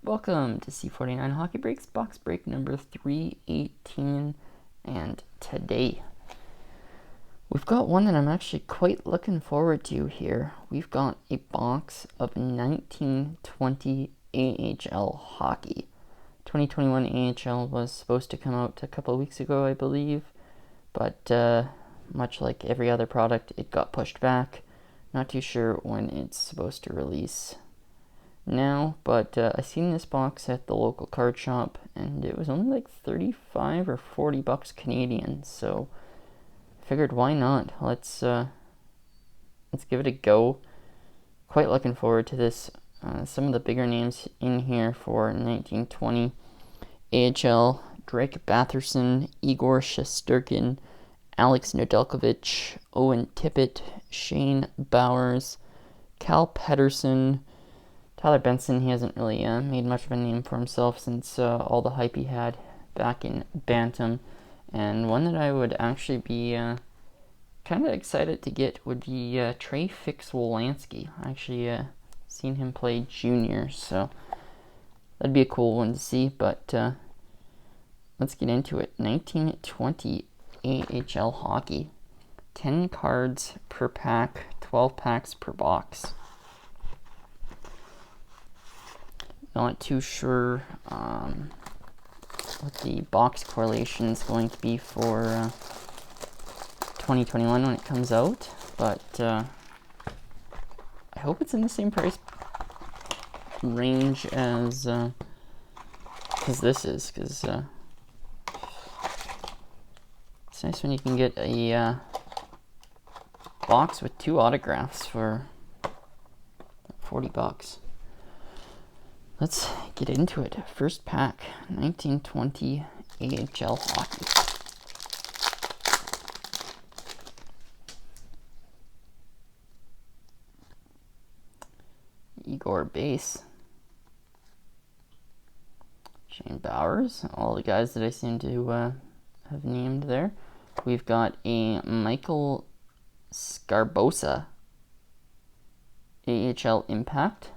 Welcome to C49 Hockey Breaks, box break number 318, and today we've got one that I'm actually quite looking forward to here. We've got a box of 1920 AHL hockey. 2021 AHL was supposed to come out a couple of weeks ago, I believe, but much like every other product, it got pushed back. Not too sure when it's supposed to release now, but I seen this box at the local card shop and it was only like 35 or 40 bucks Canadian, so I figured why not. Let's give it a go. Quite looking forward to this. Some of the bigger names in here for 1920 AHL: Drake Batherson, Igor Shesterkin, Alex Nedeljkovic, Owen Tippett, Shane Bowers, Cal Pedersen, Tyler Benson. He hasn't really made much of a name for himself since all the hype he had back in Bantam. And one that I would actually be kind of excited to get would be Trey Fix-Wolansky. I actually seen him play junior, so that'd be a cool one to see. But let's get into it. 1920 AHL hockey. 10 cards per pack, 12 packs per box. Not too sure what the box correlation is going to be for 2021 when it comes out, but I hope it's in the same price range as this is, because it's nice when you can get a box with 2 autographs for 40 bucks. Let's get into it. First pack, 1920 AHL hockey. Igor Base. Shane Bowers. All the guys that I seem to have named there. We've got a Michael Scarbosa. AHL Impact.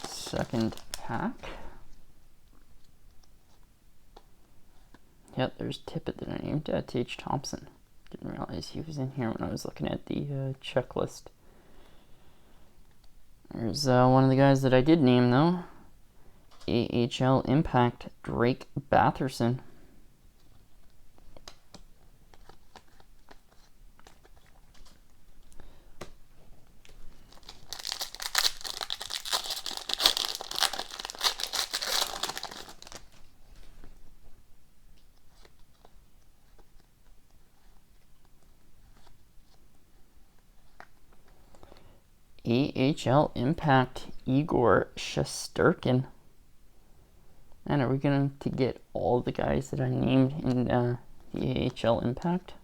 Second pack. Yep, there's Tippett that I named. T.H. Thompson. Didn't realize he was in here when I was looking at the checklist. There's one of the guys that I did name, though. AHL Impact, Drake Batherson. AHL Impact, Igor Shesterkin. And are we going to get all the guys that I named in the AHL Impact?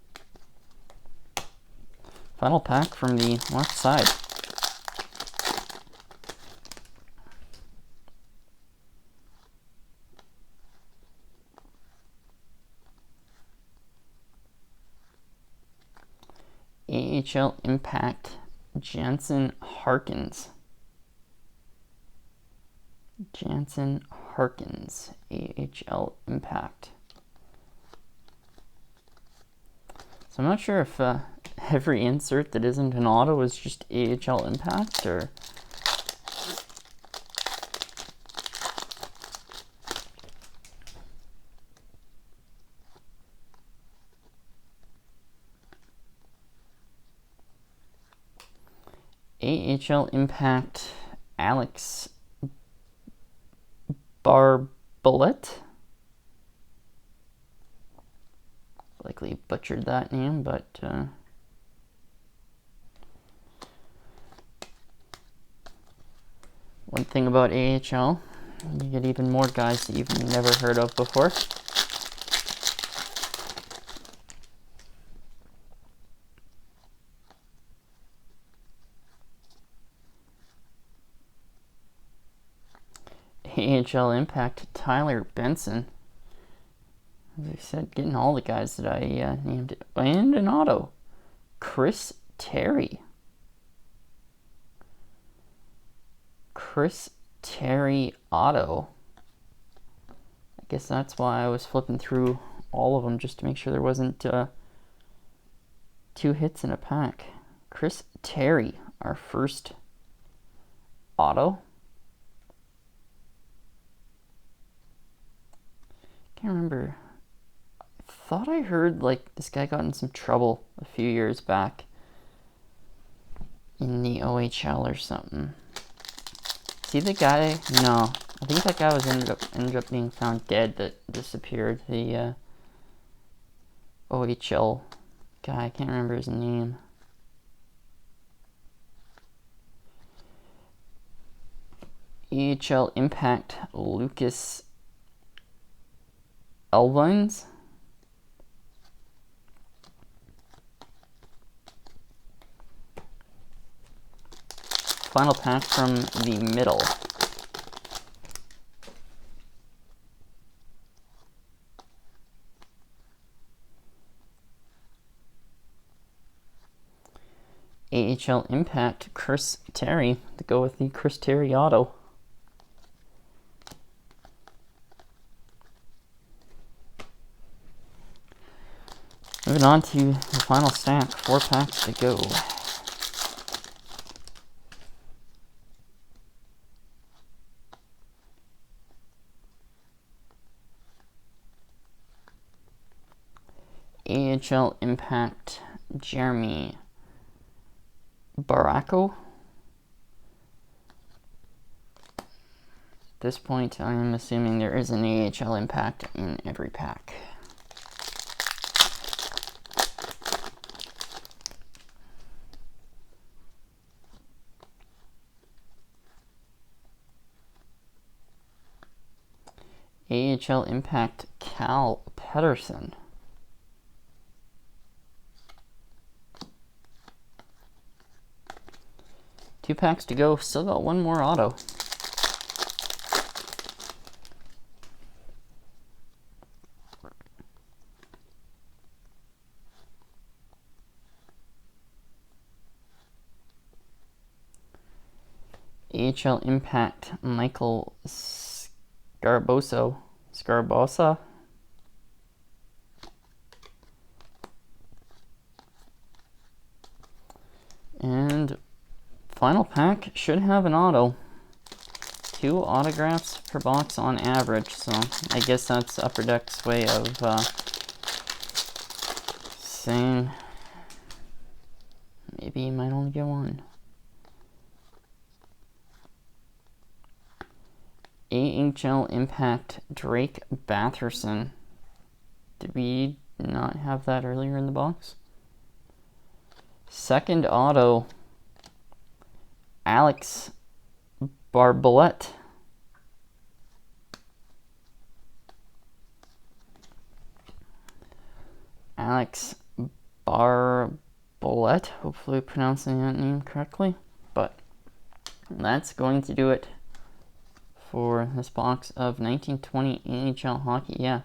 Final pack from the left side. AHL Impact, Jansen Harkins. Jansen Harkins, AHL Impact. So I'm not sure if every insert that isn't an auto is just AHL Impact, or AHL Impact, Alex Barbalet. Likely butchered that name, but one thing about AHL, you get even more guys that you've never heard of before. AHL Impact, Tyler Benson. As I said, getting all the guys that I named. And an auto. Chris Terry. Chris Terry auto. I guess that's why I was flipping through all of them just to make sure there wasn't 2 hits in a pack. Chris Terry, our first auto. Can't remember. I thought I heard like this guy got in some trouble a few years back in the OHL or something. See the guy? No, I think that guy was ended up being found dead. That disappeared. The OHL guy. I can't remember his name. AHL Impact Lucas Elvines. Final pack from the middle. AHL Impact Chris Terry to go with the Chris Terry auto. Moving on to the final stack, 4 packs to go. AHL Impact Jeremy Baracco. At this point, I am assuming there is an AHL Impact in every pack. AHL Impact Cal Pedersen. Two packs to go. Still got one more auto. AHL Impact Michael Scarbosa. And final pack should have an auto. 2 autographs per box on average, so I guess that's Upper Deck's way of saying maybe you might only get one. AHL Impact Drake Batherson. Did we not have that earlier in the box? Second auto, Alex Barbolett. Alex Barbolett, hopefully pronouncing that name correctly. But that's going to do it for this box of 1920 AHL hockey. Yeah,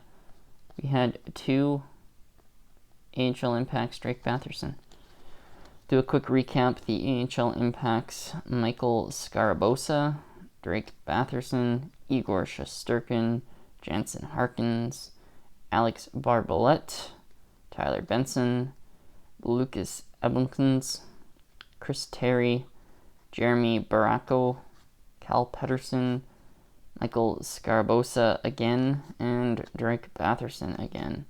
we had 2 AHL Impacts Drake Batherson. Do a quick recap. The AHL Impacts: Michael Scarbosa, Drake Batherson, Igor Shesterkin, Jansen Harkins, Alex Barbolett, Tyler Benson, Lucas Ebelkens, Chris Terry, Jeremy Baracco, Cal Pedersen, Michael Scarbosa again, and Drake Batherson again.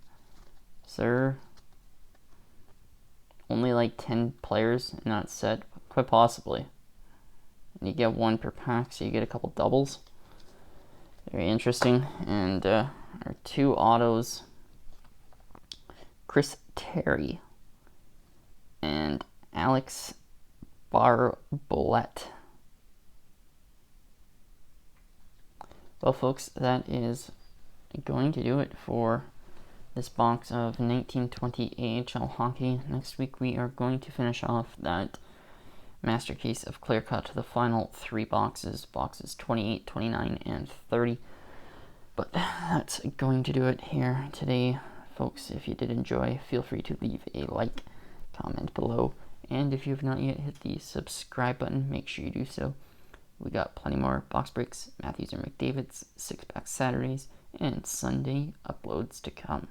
Sir, only like 10 players in that set, quite possibly. And you get 1 per pack, so you get a couple doubles. Very interesting. And our 2 autos, Chris Terry and Alex Barbolett. Well, folks, that is going to do it for this box of 1920 AHL hockey. Next week we are going to finish off that master case of Clear Cut to the final 3 boxes, boxes 28, 29, and 30. But that's going to do it here today, folks. If you did enjoy, feel free to leave a like, comment below, and if you have not yet hit the subscribe button, make sure you do so. We got plenty more box breaks, Matthews or McDavid's, 6-pack Saturdays, and Sunday uploads to come.